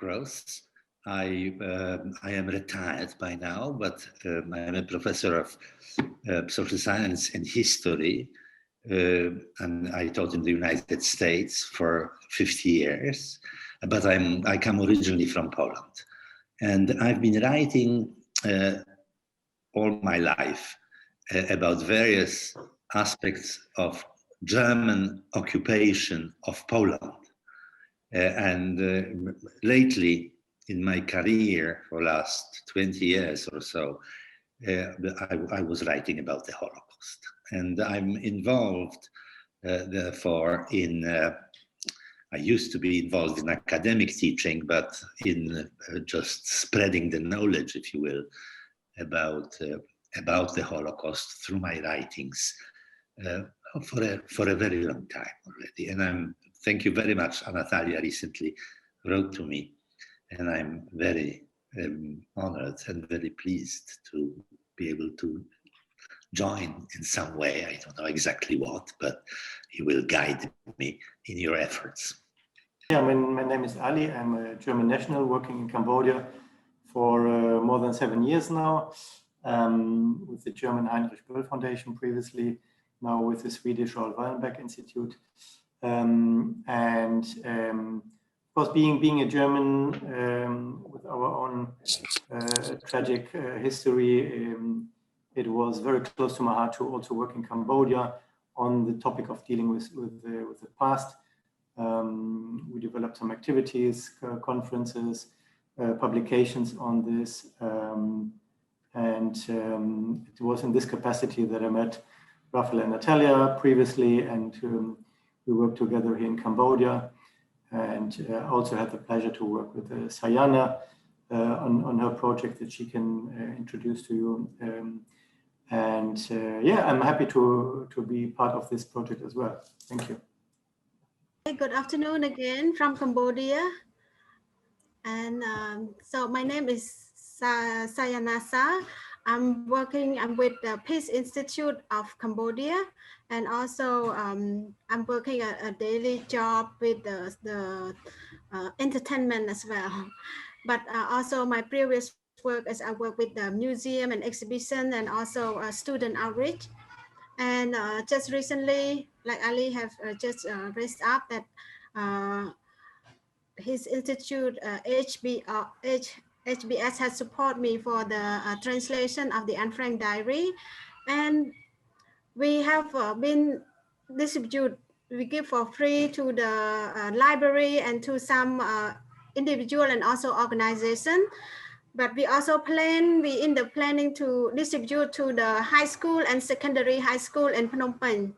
Gross. I am retired by now, but I am a professor of social science and history, and I taught in the United States for 50 years. But I come originally from Poland, and I've been writing all my life about various aspects of German occupation of Poland. And lately, in my career for last 20 years or so, I was writing about the Holocaust. And I'm involved, therefore, I used to be involved in academic teaching, but in just spreading the knowledge, if you will, about the Holocaust through my writings for a very long time already. And thank you very much. Natalia recently wrote to me, and I'm very honored and very pleased to be able to join in some way. I don't know exactly what, but you will guide me in your efforts. Yeah, my name is Ali. I'm a German national working in Cambodia for more than 7 years now, with the German Heinrich Böll Foundation previously, now with the Swedish Raoul Wallenberg Institute. Of course, being a German with our own tragic history, it was very close to my heart to also work in Cambodia on the topic of dealing with the past. We developed some activities, conferences, publications on this, it was in this capacity that I met Raphael and Natalia previously, and we worked together here in Cambodia. And I also had the pleasure to work with Sayana on her project that she can introduce to you. Yeah, I'm happy to be part of this project as well. Thank you. Good afternoon again from Cambodia. And so my name is Sayanasa. I'm with the Peace Institute of Cambodia, and also I'm working a daily job with the entertainment as well. But also my previous work is I work with the museum and exhibition, and also student outreach. And just recently, like Ali have just raised up that his institute HBS has supported me for the translation of the Anne Frank diary, and we have been distributed. We give for free to the library and to some individual and also organization. But we also in the planning to distribute to the high school and secondary high school in Phnom Penh.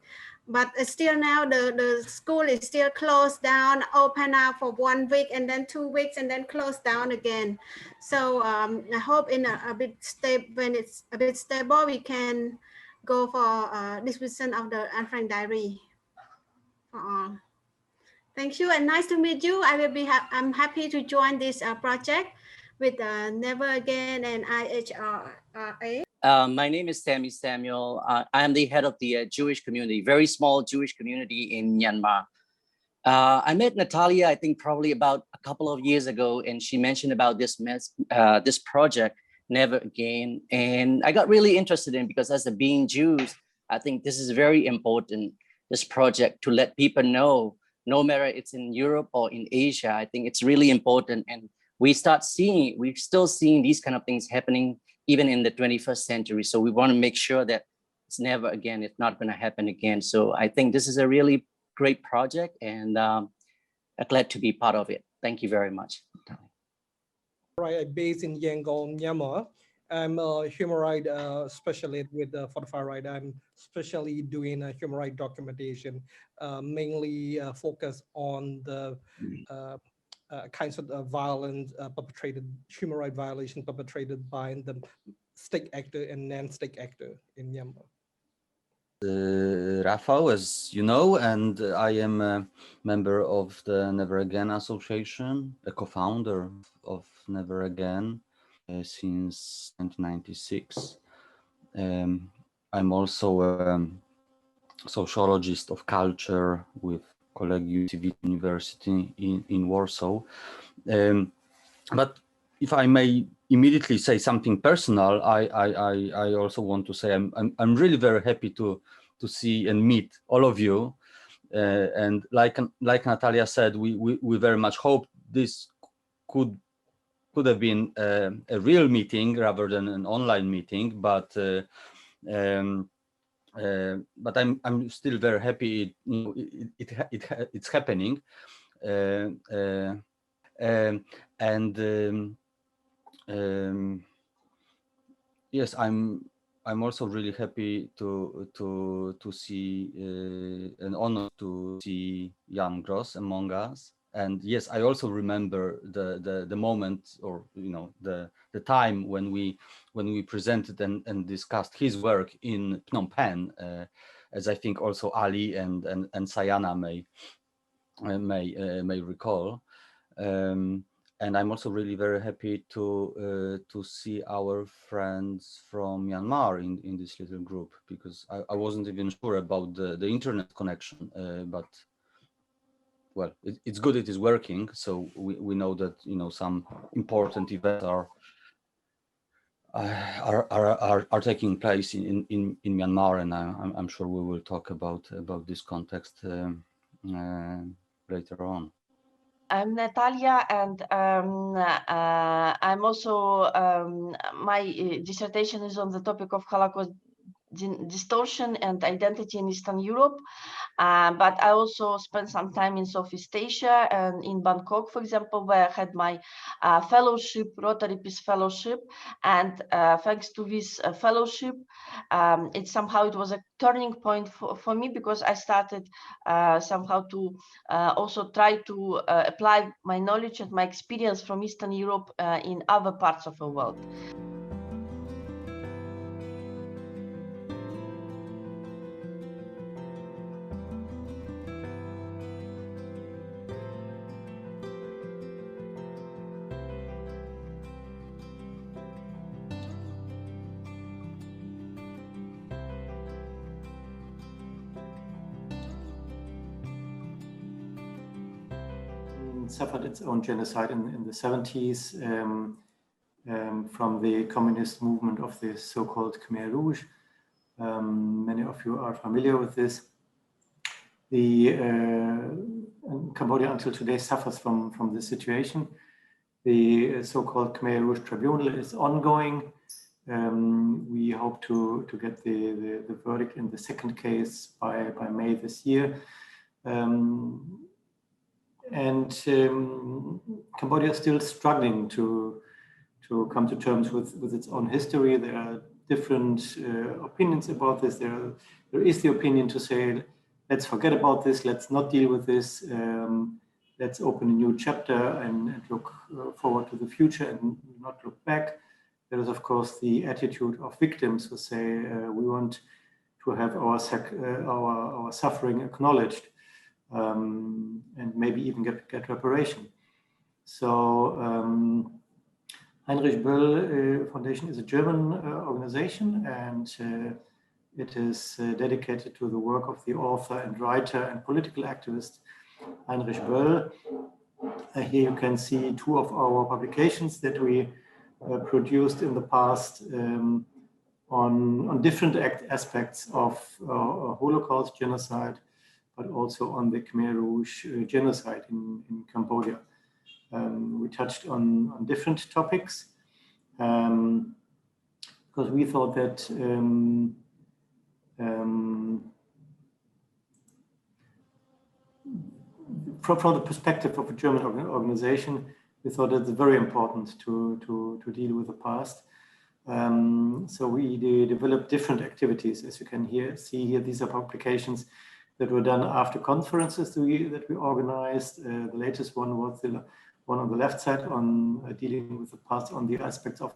But still now the school is still closed down, open up for 1 week and then 2 weeks and then closed down again. So I hope in when it's a bit stable, we can go for distribution of the Anne Frank diary for all. Thank you and nice to meet you. I'm happy to join this project with Never Again and IHRA. My name is Sammy Samuel. I am the head of the Jewish community, very small Jewish community in Myanmar. I met Natalia, I think probably about a couple of years ago, and she mentioned about this project, Never Again. And I got really interested in, because as a being Jews, I think this is very important, this project, to let people know, no matter it's in Europe or in Asia, I think it's really important. And we're still seeing these kind of things happening even in the 21st century. So we want to make sure that it's never again, it's not going to happen again. So I think this is a really great project, and I'm glad to be part of it. Thank you very much. Right, I'm based in Yangon, Myanmar. I'm a human rights specialist with for the far right. I'm especially doing human rights documentation, mainly focused on the kinds of violence perpetrated, human rights violation perpetrated by the state actor and non-state actor in Myanmar. Rafał, as you know, and I am a member of the Never Again Association, a co-founder of Never Again since 1996. I'm also a sociologist of culture with Collegium Civil University in Warsaw. But if I may immediately say something personal, I also want to say I'm really very happy to see and meet all of you. And like Natalia said, we very much hope this could have been a real meeting rather than an online meeting, but I'm still very happy it's happening, yes, I'm also really happy to see an honor to see Jan Gross among us. And yes, I also remember the moment, or the time when we presented and discussed his work in Phnom Penh, as I think also Ali and Sayana may recall. And I'm also really very happy to see our friends from Myanmar in this little group, because I wasn't even sure about the internet connection, but well, it's good it is working. So we know that some important events are taking place in Myanmar, and I'm sure we will talk about this context later on. I'm Natalia, and I'm also, my dissertation is on the topic of Holocaust distortion and identity in Eastern Europe. But I also spent some time in Southeast Asia and in Bangkok, for example, where I had my fellowship, Rotary Peace Fellowship. And thanks to this fellowship, it was a turning point for me, because I started somehow to also try to apply my knowledge and my experience from Eastern Europe in other parts of the world. Suffered its own genocide in the 70s from the communist movement of the so-called Khmer Rouge. Many of you are familiar with this. Cambodia until today suffers from this situation. The so-called Khmer Rouge Tribunal is ongoing. We hope to get the verdict in the second case by May this year. Cambodia is still struggling to come to terms with its own history. There are different opinions about this. There is the opinion to say, let's forget about this, let's not deal with this, let's open a new chapter and look forward to the future and not look back. There is, of course, the attitude of victims who say we want to have our suffering acknowledged. And maybe even get reparation. So Heinrich Böll Foundation is a German organization, and it is dedicated to the work of the author and writer and political activist Heinrich Böll. Here you can see two of our publications that we produced in the past on different aspects of Holocaust genocide, but also on the Khmer Rouge genocide in Cambodia. We touched on different topics because we thought that from the perspective of a German organization, we thought it's very important to deal with the past. So we developed different activities, as you can see here. These are publications that were done after conferences that we organized. The latest one was the one on the left side on dealing with the past on the aspects of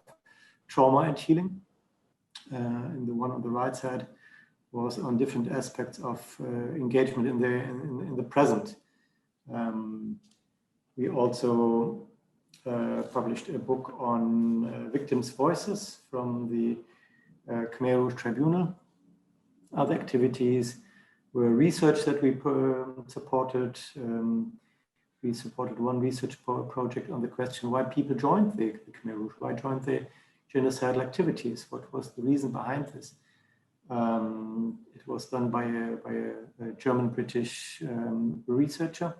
trauma and healing. And the one on the right side was on different aspects of engagement in the present. We also published a book on victims' voices from the Khmer Rouge Tribunal. Other activities were research that we supported. we supported one research project on the question why people joined the Khmer Rouge, why joined the genocidal activities, what was the reason behind this. It was done by a German-British researcher.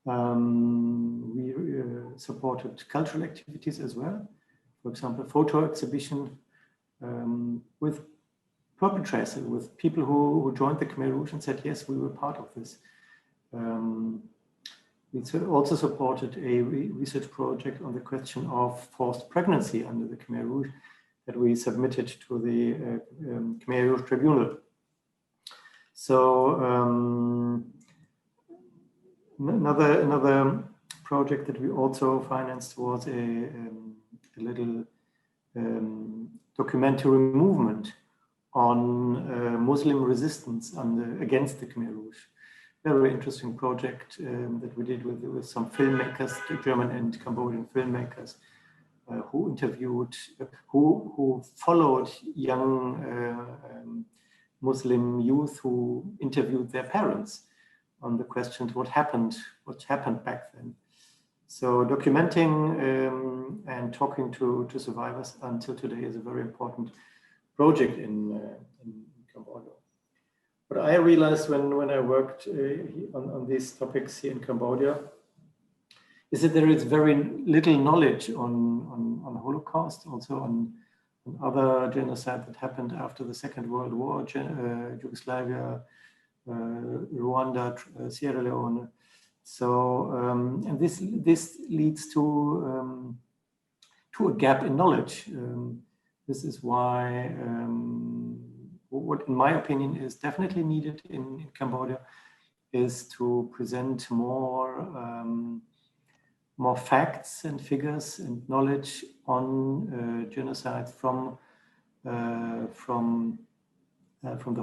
We supported cultural activities as well. For example, photo exhibition with perpetrators, with people who joined the Khmer Rouge and said, yes, we were part of this. We also supported a research project on the question of forced pregnancy under the Khmer Rouge that we submitted to the Khmer Rouge Tribunal. So another project that we also financed was a little documentary movement on Muslim resistance against the Khmer Rouge. Very interesting project that we did with some filmmakers, German and Cambodian filmmakers, who interviewed, who followed young Muslim youth who interviewed their parents on the question what happened back then. So documenting and talking to survivors until today is a very important project in Cambodia. What I realized when I worked on these topics here in Cambodia is that there is very little knowledge on Holocaust, also on other genocide that happened after the Second World War, Yugoslavia, Rwanda, Sierra Leone. So, and this leads to a gap in knowledge. This is why what, in my opinion, is definitely needed in Cambodia is to present more facts and figures and knowledge on genocide from the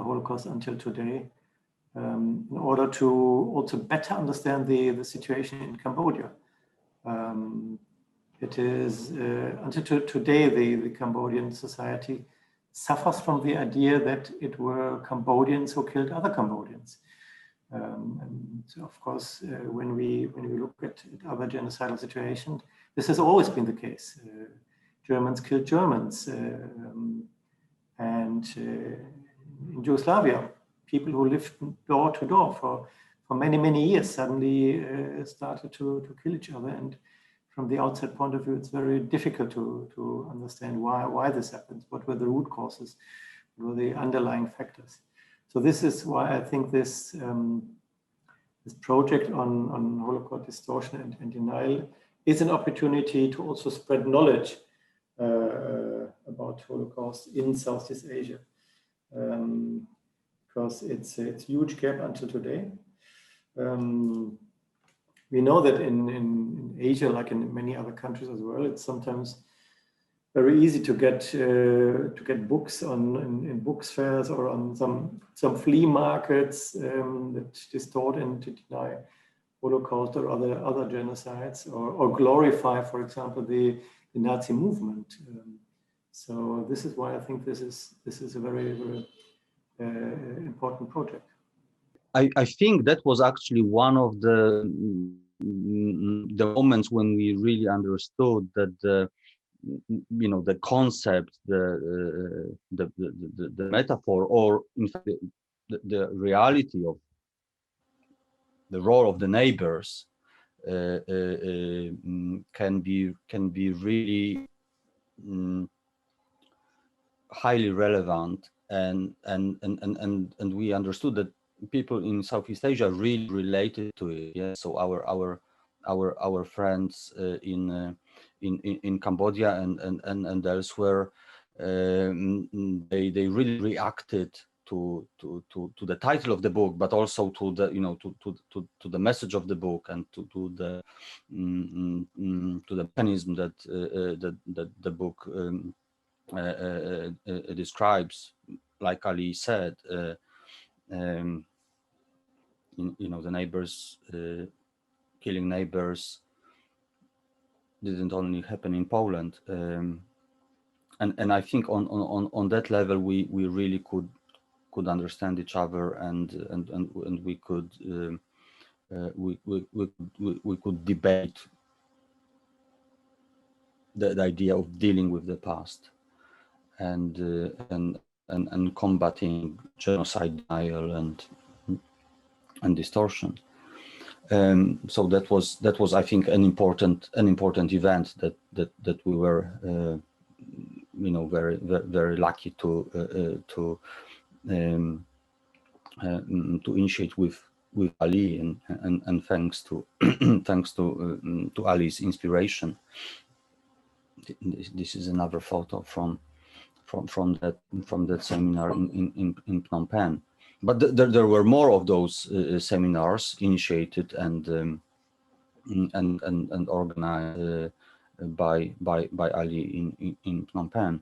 Holocaust until today, in order to also better understand the situation in Cambodia. It is until today the Cambodian society suffers from the idea that it were Cambodians who killed other Cambodians. And so of course, when we look at other genocidal situations, this has always been the case. Germans killed Germans, and in Yugoslavia, people who lived door to door for many years suddenly started to kill each other. And from the outside point of view, it's very difficult to understand why this happens. What were the root causes? What were the underlying factors? So this is why I think this project on Holocaust distortion and denial is an opportunity to also spread knowledge about Holocaust in Southeast Asia, because it's a huge gap until today. We know that in Asia, like in many other countries as well, it's sometimes very easy to get books in books fairs or on some flea markets that distort and to deny Holocaust or other genocides or glorify, for example, the Nazi movement. So this is why I think this is a very important project. I think that was actually one of the moments when we really understood that the concept, the metaphor, or in fact the reality of the role of the neighbors can be really highly relevant, and we understood that people in Southeast Asia really related to it. Yeah, so our friends in Cambodia and elsewhere, they really reacted to the title of the book, but also to the to the message of the book and to the mechanism that the book describes. Like Ali said, the neighbors killing neighbors didn't only happen in Poland, and I think on that level we really could understand each other, and we could we could debate the idea of dealing with the past and combating genocide, denial, and distortion. So that was I think an important event that we were very lucky to initiate with Ali, and thanks to thanks to Ali's inspiration. This is another photo from that seminar in Phnom Penh. But there were more of those seminars initiated and organized by Ali in Phnom Penh.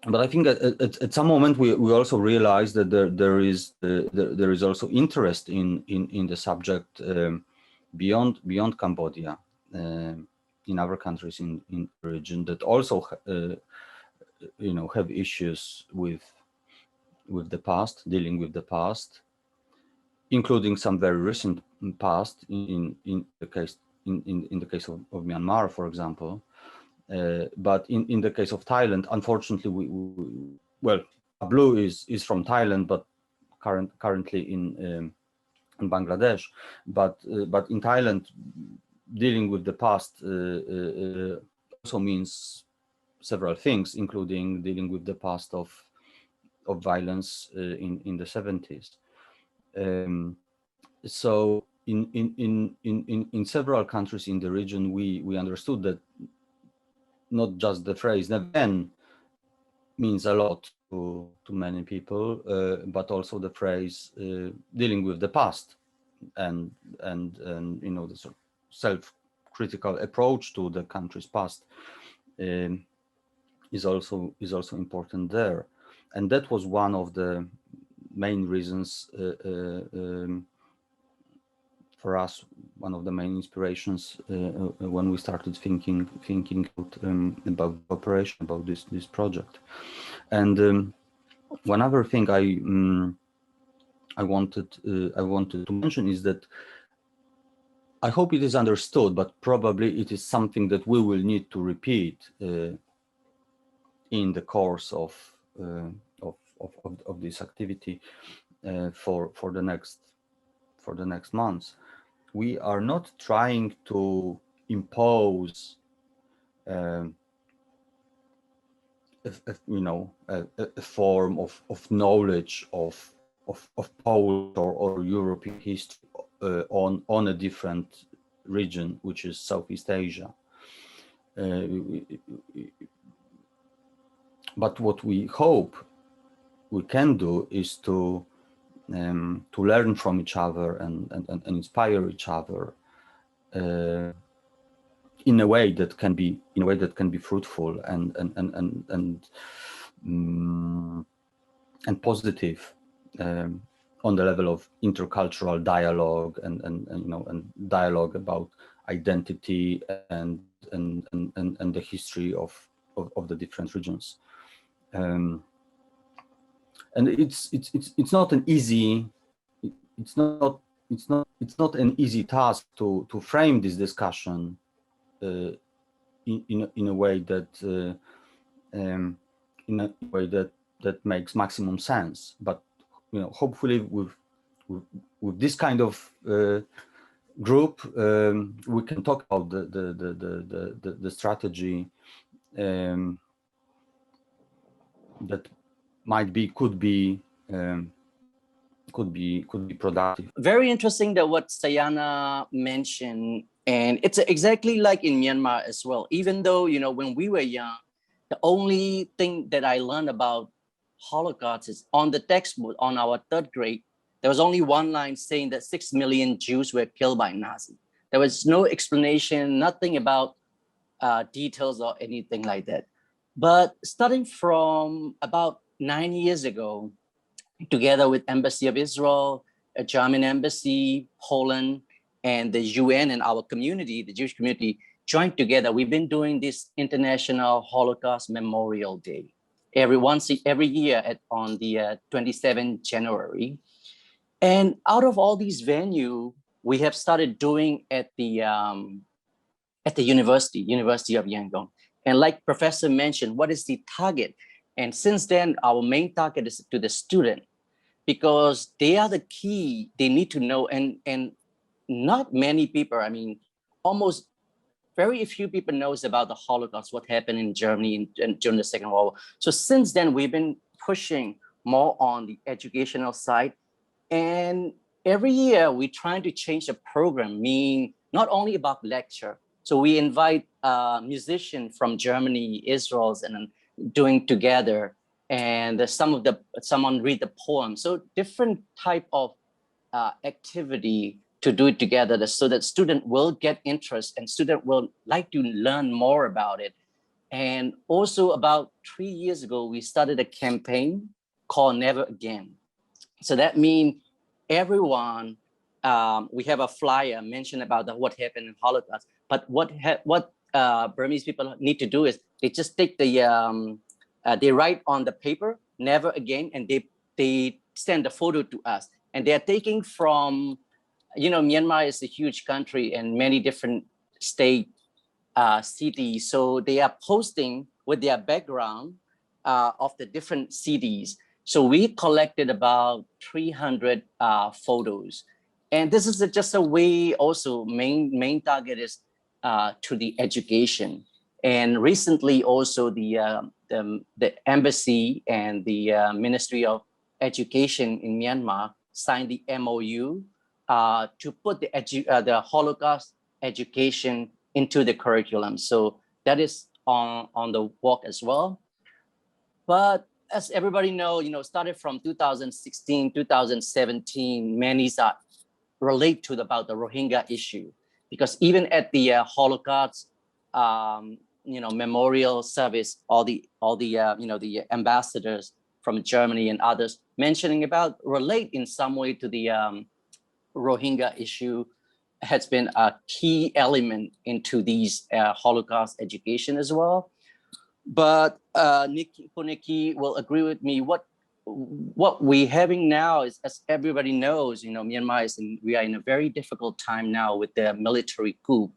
But I think at some moment we also realized that there is also interest in the subject beyond Cambodia, in other countries in the region that also have issues with the past, dealing with the past, including some very recent past in the case of Myanmar, for example. But in the case of Thailand, unfortunately, well, Blue is from Thailand, but currently in Bangladesh. But in Thailand, dealing with the past also means several things, including dealing with the past of violence in the 70s. So in several countries in the region, we understood that not just the phrase "never" means a lot to many people, but also the phrase dealing with the past and the sort of self-critical approach to the country's past is also important there. And that was one of the main reasons for us, one of the main inspirations when we started thinking about operation, about this project. And one other thing I wanted to mention is that I hope it is understood, but probably it is something that we will need to repeat in the course of this activity for the next months. We are not trying to impose a form of knowledge of Polish or European history on a different region, which is Southeast Asia. But what we hope we can do is to learn from each other and inspire each other in a way that can be fruitful and positive on the level of intercultural dialogue and dialogue about identity and the history of the different regions. And it's not an easy task to frame this discussion in a way that that makes maximum sense. But hopefully with this kind of group, we can talk about the strategy that could be productive. Very interesting that what Sayana mentioned, and it's exactly like in Myanmar as well. Even though when we were young, the only thing that I learned about Holocaust is on the textbook on our 3rd grade. There was only one line saying that 6 million Jews were killed by Nazis. There was no explanation, nothing about details or anything like that. But starting from about 9 years ago, together with Embassy of Israel, a German embassy, Poland, and the UN and our community, the Jewish community, joined together. We've been doing this International Holocaust Memorial Day every year on the 27th January. And out of all these venues, we have started doing at the University of Yangon. And like Professor mentioned, what is the target? And since then, our main target is to the student, because they are the key. They need to know, and not many people, I mean, almost very few people knows about the Holocaust, what happened in Germany during the Second World War. So since then, we've been pushing more on the educational side. And every year we're trying to change the program, meaning not only about lecture. So we invite musicians from Germany, Israel, and doing together. And someone read the poem. So different type of activity to do it together, so that student will get interest and student will like to learn more about it. And also about 3 years ago, we started a campaign called Never Again. So that means everyone, we have a flyer mentioned about what happened in Holocaust, but what Burmese people need to do is they just take the, they write on the paper, Never Again, and they send the photo to us. And they're taking from, you know, Myanmar is a huge country and many different state cities. So they are posting with their background of the different cities. So we collected about 300 photos. And this is just a way also, main target is to the education. And recently also the embassy and the Ministry of Education in Myanmar signed the MOU to put the Holocaust education into the curriculum. So that is on the work as well. But as everybody know, you know, started from 2016, 2017, many relate to about the Rohingya issue, because even at the Holocaust, you know, memorial service, all the you know, the ambassadors from Germany and others mentioning about relate in some way to the Rohingya issue has been a key element into these Holocaust education as well. But Nikki will agree with me. What we're having now is, as everybody knows, you know, Myanmar we are in a very difficult time now with the military coup.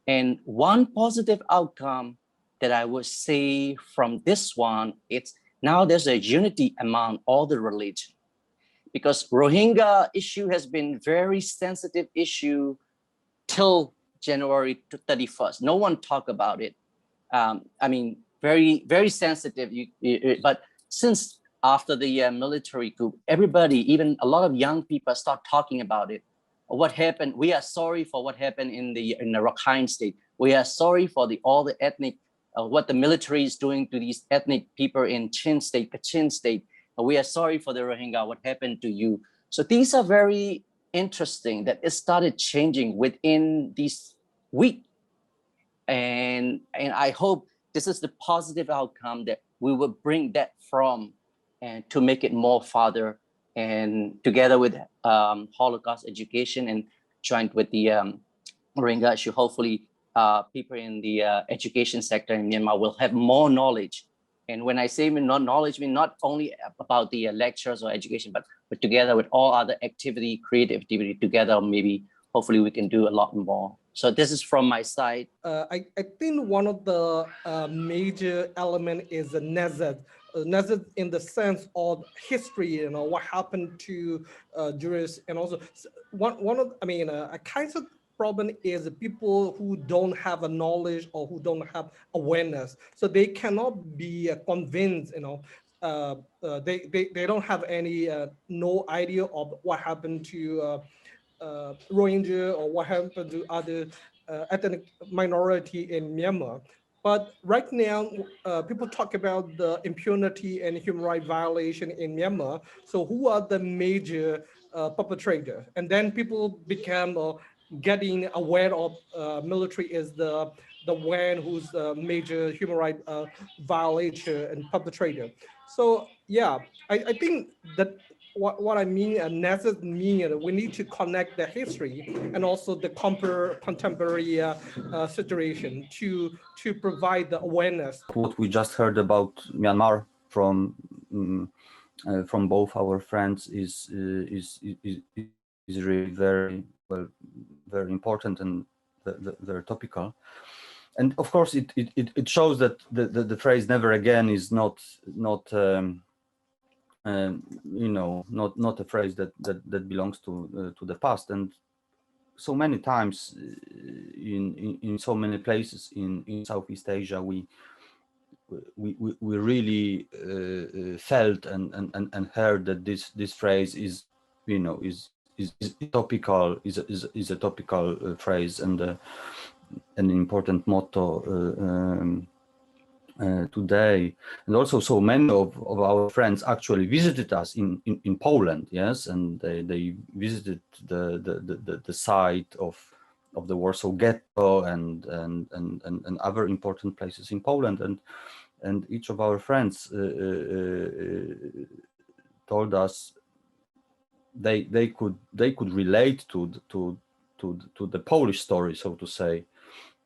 And one positive outcome that I would say from this one, it's now there's a unity among all the religion, because Rohingya issue has been very sensitive issue till January 31st. No one talk about it. I mean, very, very sensitive. But since after the military coup, everybody, even a lot of young people start talking about it. What happened? We are sorry for what happened in the Rakhine state. We are sorry for all the ethnic, what the military is doing to these ethnic people in Chin state, Kachin state. We are sorry for the Rohingya, what happened to you. So these are very interesting that it started changing within this week. And I hope this is the positive outcome that we will bring that from, and to make it more further, and together with Holocaust education and joint with the Rohingya issue, hopefully people in the education sector in Myanmar will have more knowledge. And when I say knowledge, I mean not only about the lectures or education, but together with all other activity, creative activity together, maybe hopefully we can do a lot more. So this is from my side. I think one of the major element is the Nezet. Nezet in the sense of history, you know, what happened to Jewish, and also one of, I mean, a kind of problem is people who don't have a knowledge or who don't have awareness, so they cannot be convinced, you know, they don't have any no idea of what happened to Rohingya or what happened to other ethnic minority in Myanmar. But right now, people talk about the impunity and human rights violation in Myanmar. So who are the major perpetrators? And then people become getting aware of military is the one who's the major human rights violation and perpetrator. So yeah, I think that what I mean, we need to connect the history and also the contemporary situation to provide the awareness. What we just heard about Myanmar from from both our friends is really very important and very topical. And of course, it shows that the phrase "never again" is not a phrase that belongs to the past. And so many times in so many places in Southeast Asia, we really felt and heard that this phrase is topical, is a topical phrase and an important motto today. And also, so many of our friends actually visited us in Poland, yes, and they visited the site of the Warsaw Ghetto and other important places in Poland, and each of our friends told us they could relate to the Polish story, so to say,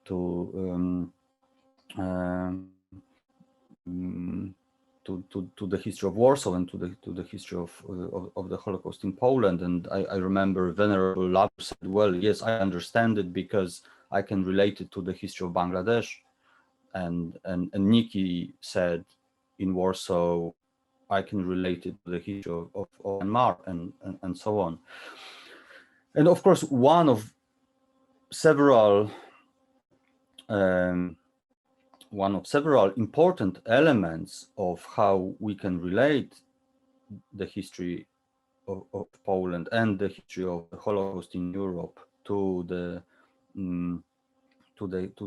to the history of Warsaw and to the history of the Holocaust in Poland. And I remember Venerable Labu said, well, yes, I understand it because I can relate it to the history of Bangladesh. And Nikki said in Warsaw, I can relate it to the history of Myanmar and so on. And of course, one of several important elements of how we can relate the history of Poland and the history of the Holocaust in Europe to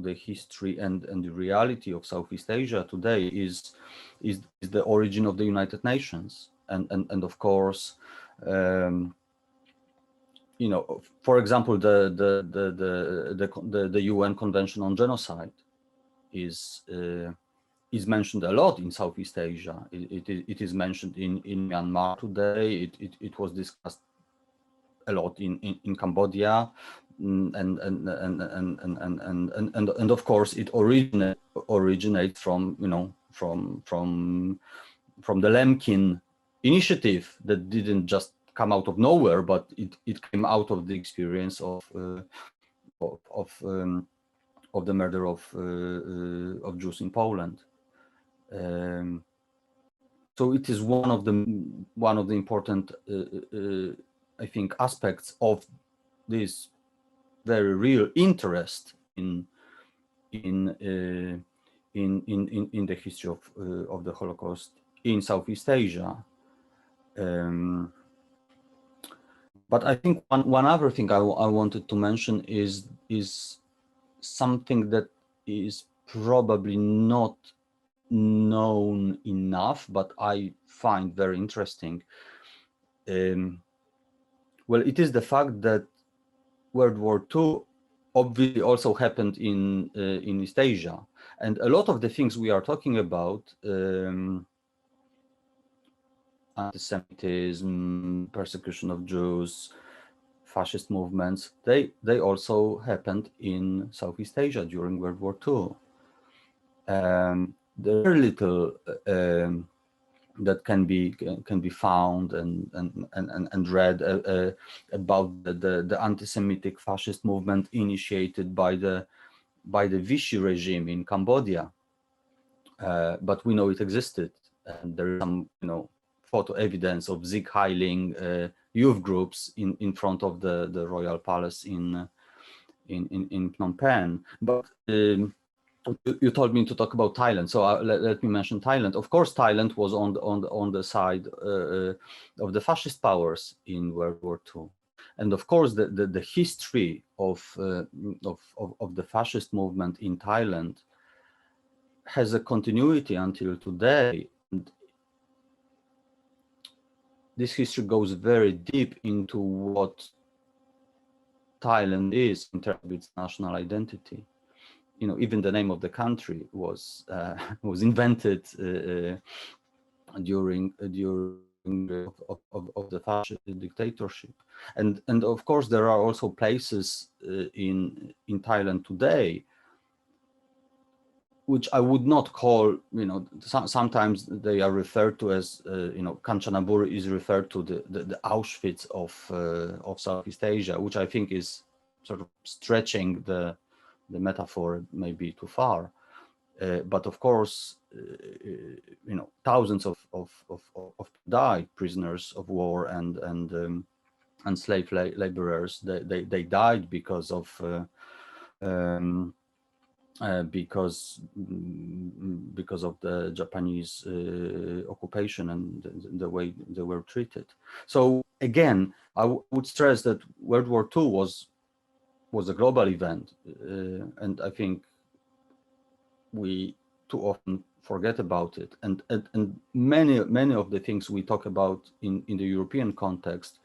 the history and the reality of Southeast Asia today is the origin of the United Nations, and of course, for example, the UN Convention on Genocide is mentioned a lot in Southeast Asia. It is mentioned in Myanmar today. It was discussed a lot in Cambodia, and of course it originates from the Lemkin initiative that didn't just come out of nowhere, but it came out of the experience of the murder of Jews in Poland. So it is one of the important, I think, aspects of this very real interest in the history of the Holocaust in Southeast Asia. But I think one other thing I wanted to mention is something that is probably not known enough, but I find very interesting. Well, it is the fact that World War II obviously also happened in East Asia, and a lot of the things we are talking about, anti-Semitism, persecution of Jews, fascist movements, they also happened in Southeast Asia during World War II. There's very little that can be found and read about the anti-Semitic fascist movement initiated by the Vichy regime in Cambodia. But we know it existed, and there is some photo evidence of Sieg Heiling youth groups in front of the royal palace in Phnom Penh. But you told me to talk about Thailand, so let me mention Thailand. Of course, Thailand was on the side of the fascist powers in World War II, and of course, the history of the fascist movement in Thailand has a continuity until today. And this history goes very deep into what Thailand is in terms of its national identity. Even the name of the country was invented during of the fascist dictatorship, and of course there are also places in Thailand today which I would not call, sometimes they are referred to as, Kanchanaburi is referred to the Auschwitz of Southeast Asia, which I think is sort of stretching the metaphor maybe too far. But of course, thousands of died, prisoners of war and slave laborers. They died because of the Japanese occupation and the way they were treated. So again, I would stress that World War II was a global event, and I think we too often forget about it. And many of the things we talk about in the European context,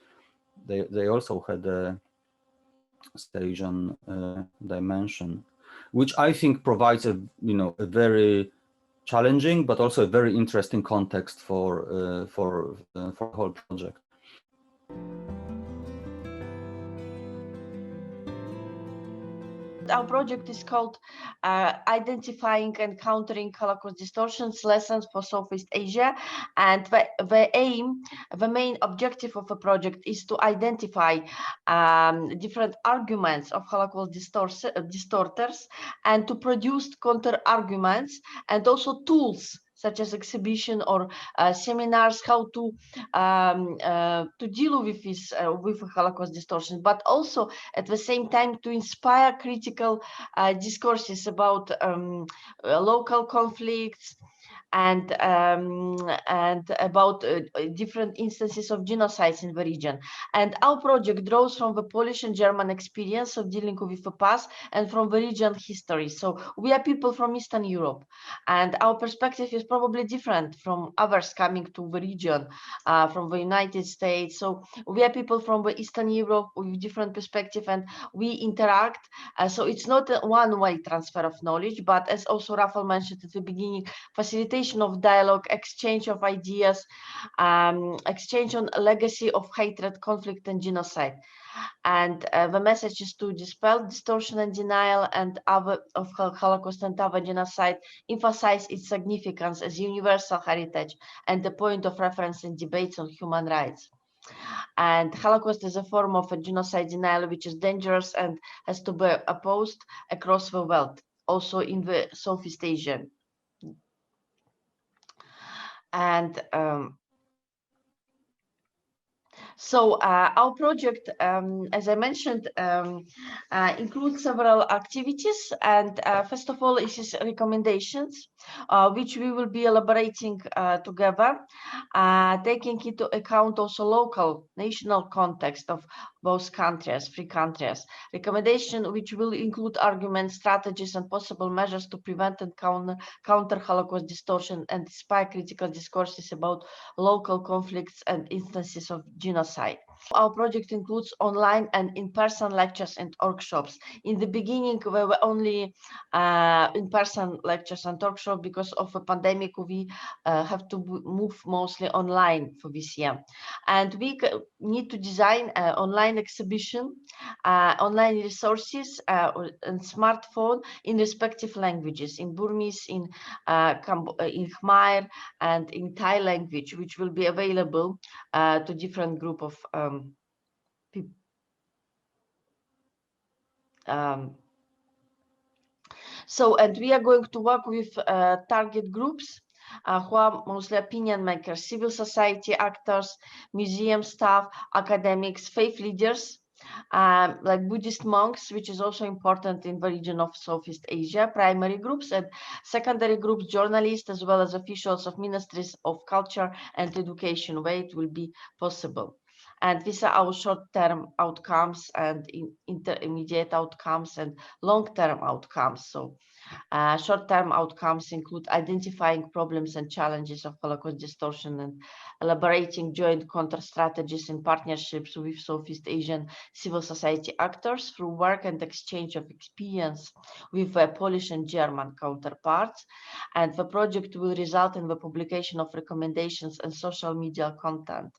they also had a Asian dimension, which I think provides a very challenging but also a very interesting context for the whole project. Our project is called Identifying and Countering Holocaust Distortions, Lessons for Southeast Asia. And the main objective of the project is to identify different arguments of Holocaust distorters and to produce counter-arguments and also tools such as exhibition or seminars, how to deal with this with Holocaust distortion, but also at the same time to inspire critical discourses about local conflicts and about different instances of genocides in the region. And our project draws from the Polish and German experience of dealing with the past and from the region history. So we are people from Eastern Europe, and our perspective is probably different from others coming to the region from the United States. So we are people from the Eastern Europe with different perspective, and we interact. So it's not a one-way transfer of knowledge, but as also Rafał mentioned at the beginning, facilitation of dialogue, exchange of ideas, exchange on legacy of hatred, conflict, and genocide. And the message is to dispel distortion and denial and other of Holocaust and other genocide, emphasize its significance as universal heritage and the point of reference in debates on human rights. And Holocaust is a form of a genocide denial which is dangerous and has to be opposed across the world, also in the Southeast Asia. And so our project, as I mentioned, includes several activities, and first of all, it is recommendations, which we will be elaborating together, taking into account also local, national context of both countries, three countries. Recommendation which will include arguments, strategies, and possible measures to prevent and counter Holocaust distortion and inspire critical discourses about local conflicts and instances of genocide. Our project includes online and in-person lectures and workshops. In the beginning, we were only in-person lectures and workshops because of a pandemic. We have to move mostly online for this year. And we need to design an online exhibition, online resources, and smartphone in respective languages, in Burmese, in Khmer, and in Thai language, which will be available to different group of people. And we are going to work with target groups who are mostly opinion makers, civil society actors, museum staff, academics, faith leaders, like Buddhist monks, which is also important in the region of Southeast Asia, primary groups, and secondary groups, journalists, as well as officials of ministries of culture and education, where it will be possible. And these are our short-term outcomes and intermediate outcomes and long-term outcomes. So short-term outcomes include identifying problems and challenges of Holocaust distortion and elaborating joint counter strategies in partnerships with Southeast Asian civil society actors through work and exchange of experience with Polish and German counterparts. And the project will result in the publication of recommendations and social media content,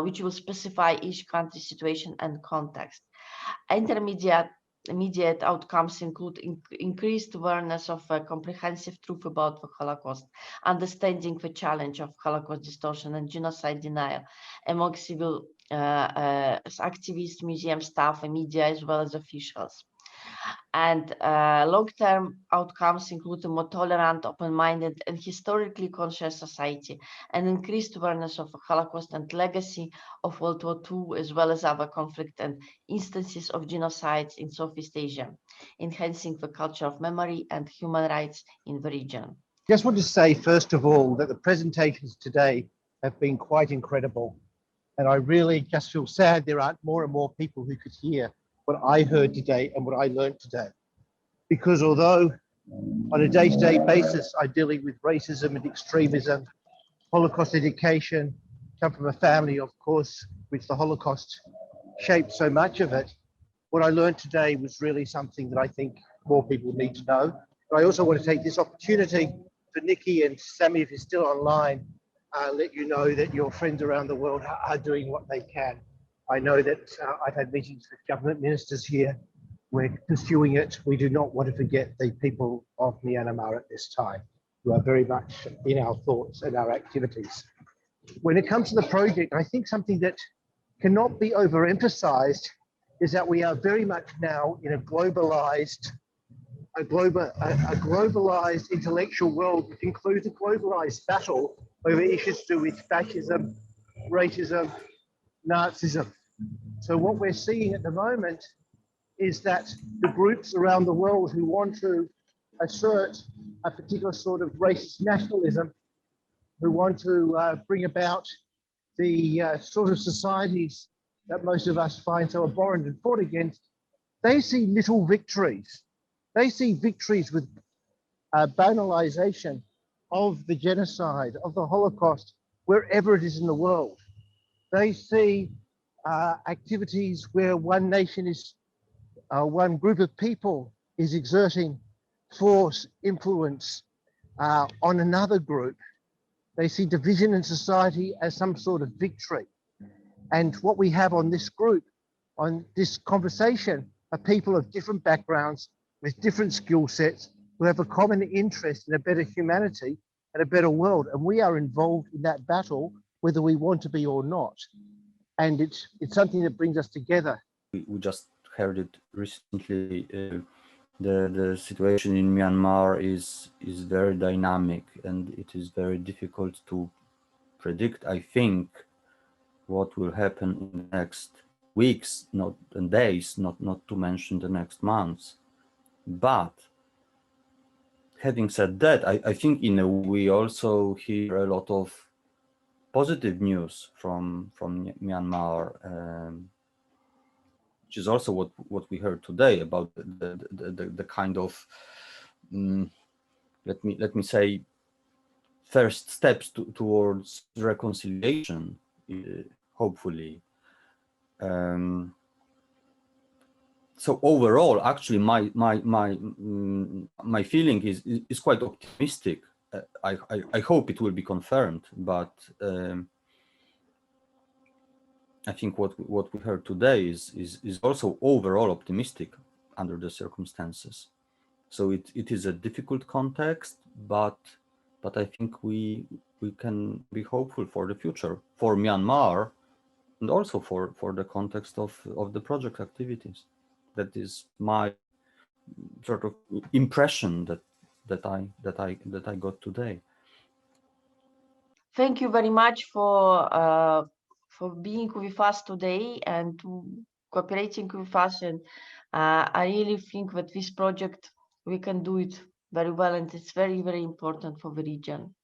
which will specify each country's situation and context. Intermediate immediate outcomes include increased awareness of a comprehensive truth about the Holocaust, understanding the challenge of Holocaust distortion and genocide denial among civil activists, museum staff, and media, as well as officials. And long-term outcomes include a more tolerant, open-minded, and historically conscious society, and increased awareness of the Holocaust and legacy of World War II, as well as other conflict and instances of genocides in Southeast Asia, enhancing the culture of memory and human rights in the region. Just want to say, first of all, that the presentations today have been quite incredible. And I really just feel sad there aren't more and more people who could hear what I heard today and what I learned today. Because although on a day-to-day basis, I'm dealing with racism and extremism, Holocaust education, come from a family, of course, which the Holocaust shaped so much of it, what I learned today was really something that I think more people need to know. But I also want to take this opportunity for Nikki and Sammy, if you're still online, let you know that your friends around the world are doing what they can. I know that I've had meetings with government ministers here. We're pursuing it. We do not want to forget the people of Myanmar at this time, who are very much in our thoughts and our activities. When it comes to the project, I think something that cannot be overemphasized is that we are very much now in a globalized intellectual world, which includes a globalized battle over issues to do with fascism, racism, Nazism. So what we're seeing at the moment is that the groups around the world who want to assert a particular sort of racist nationalism, who want to bring about the sort of societies that most of us find so abhorrent and fought against, they see little victories. They see victories with banalization of the genocide, of the Holocaust, wherever it is in the world. They see activities where one nation is, one group of people is exerting force, influence on another group. They see division in society as some sort of victory. And what we have on this group, on this conversation, are people of different backgrounds with different skill sets who have a common interest in a better humanity and a better world. And we are involved in that battle, whether we want to be or not. And it's something that brings us together. We just heard it recently. The situation in Myanmar is very dynamic, and it is very difficult to predict, I think, what will happen in the next weeks, not and days, not to mention the next months. But having said that, I think in a way we also hear a lot of positive news from Myanmar, which is also what we heard today about the kind of let me say first steps towards reconciliation, hopefully. So overall, actually, my feeling is quite optimistic. I hope it will be confirmed, but I think what we heard today is also overall optimistic under the circumstances. So it is a difficult context, but I think we can be hopeful for the future, for Myanmar, and also for the context of the project activities. That is my sort of impression that I got today. Thank you very much for being with us today and cooperating with us. And I really think that this project, we can do it very well, and it's very, very important for the region.